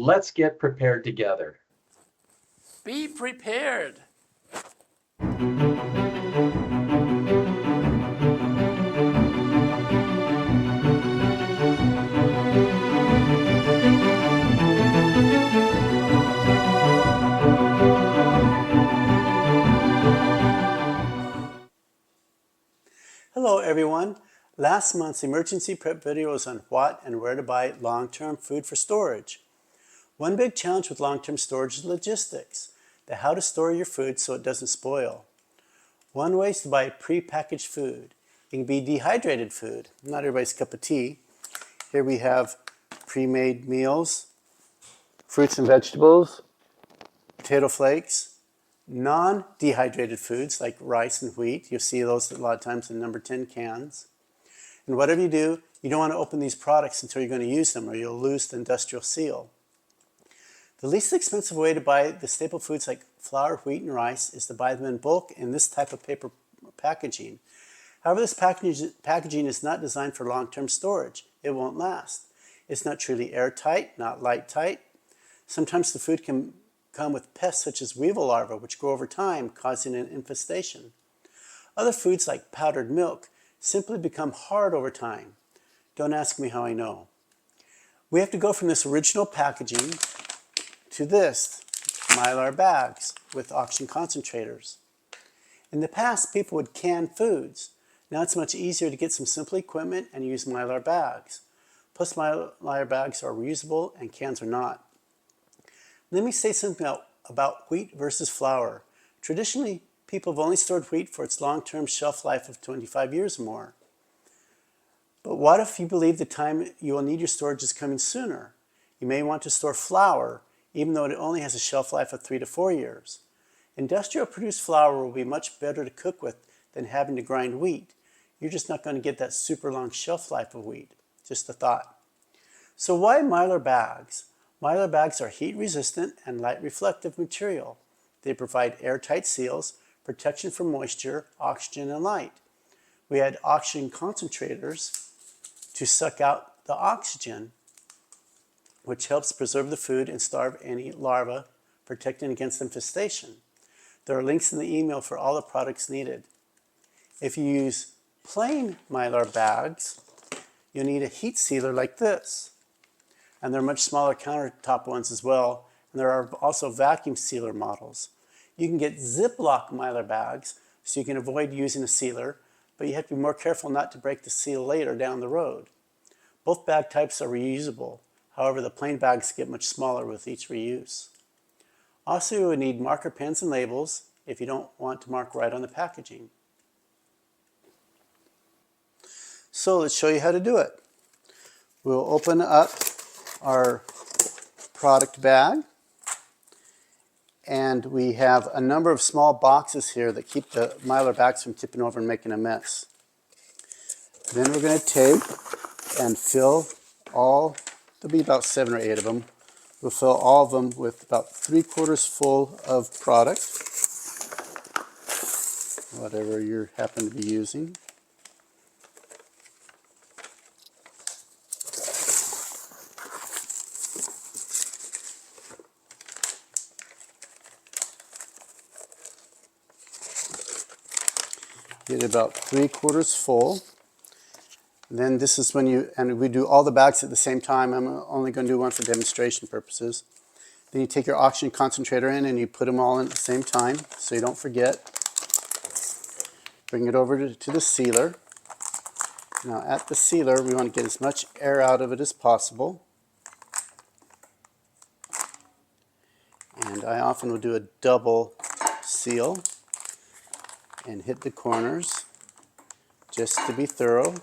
let's get prepared together. Be prepared. Hello everyone. Last month's emergency prep video was on what and where to buy long-term food for storage. One big challenge with long-term storage is logistics, the how to store your food so it doesn't spoil. One way is to buy pre-packaged food. It can be dehydrated food, not everybody's cup of tea. Here we have pre-made meals, fruits and vegetables, potato flakes, non-dehydrated foods like rice and wheat. You'll see those a lot of times in number 10 cans. And whatever you do, you don't want to open these products until you're going to use them or you'll lose the industrial seal. The least expensive way to buy the staple foods like flour, wheat, and rice is to buy them in bulk in this type of paper packaging. However, this packaging is not designed for long-term storage. It won't last. It's not truly airtight, not light tight. Sometimes the food can come with pests such as weevil larvae, which grow over time, causing an infestation. Other foods like powdered milk simply become hard over time. Don't ask me how I know. We have to go from this original packaging to this, Mylar Bags with oxygen concentrators. In the past, people would can foods. Now it's much easier to get some simple equipment and use Mylar Bags. Plus, Mylar Bags are reusable and cans are not. Let me say something about wheat versus flour. Traditionally, people have only stored wheat for its long-term shelf life of 25 years or more. But what if you believe the time you will need your storage is coming sooner? You may want to store flour, even though it only has a shelf life of 3 to 4 years. Industrial produced flour will be much better to cook with than having to grind wheat. You're just not going to get that super long shelf life of wheat. Just a thought. So why Mylar Bags? Mylar Bags are heat resistant and light reflective material. They provide airtight seals, protection from moisture, oxygen, and light. We add oxygen concentrators to suck out the oxygen, which helps preserve the food and starve any larvae, protecting against infestation. There are links in the email for all the products needed. If you use plain Mylar Bags, you'll need a heat sealer like this. And there are much smaller countertop ones as well. And there are also vacuum sealer models. You can get Ziploc Mylar Bags so you can avoid using a sealer, but you have to be more careful not to break the seal later down the road. Both bag types are reusable. However, the plain bags get much smaller with each reuse. Also, you would need marker pens and labels if you don't want to mark right on the packaging. So let's show you how to do it. We'll open up our product bag, and we have a number of small boxes here that keep the Mylar Bags from tipping over and making a mess. Then we're going to take and fill all, there'll be about 7 or 8 of them. We'll fill all of them with about 3/4 full of product, whatever you happen to be using. Get about 3/4 full. Then this is when and we do all the bags at the same time. I'm only going to do one for demonstration purposes. Then you take your oxygen concentrator in and you put them all in at the same time so you don't forget. Bring it over to the sealer. Now at the sealer, we want to get as much air out of it as possible. And I often will do a double seal and hit the corners just to be thorough.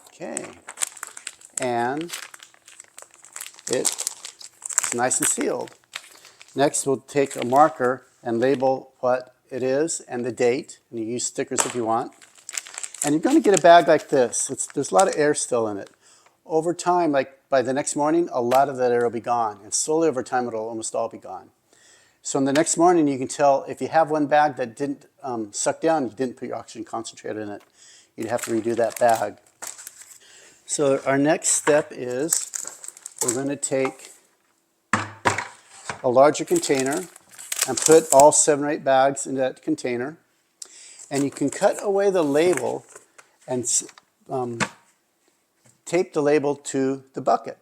Okay, and it's nice and sealed. Next, we'll take a marker and label what it is and the date, and you use stickers if you want. And you're going to get a bag like this. There's a lot of air still in it. Over time, like by the next morning, a lot of that air will be gone, and slowly over time, it'll almost all be gone. So in the next morning, you can tell if you have one bag that didn't suck down, you didn't put your oxygen concentrator in it. You'd have to redo that bag. So our next step is we're going to take a larger container and put all 7 or 8 bags in that container. And you can cut away the label and tape the label to the bucket.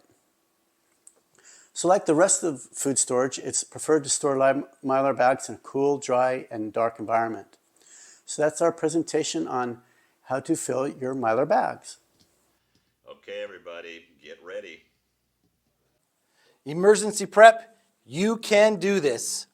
So like the rest of food storage, it's preferred to store Mylar bags in a cool, dry, and dark environment. So that's our presentation on how to fill your Mylar bags. Okay, everybody, get ready. Emergency prep, you can do this.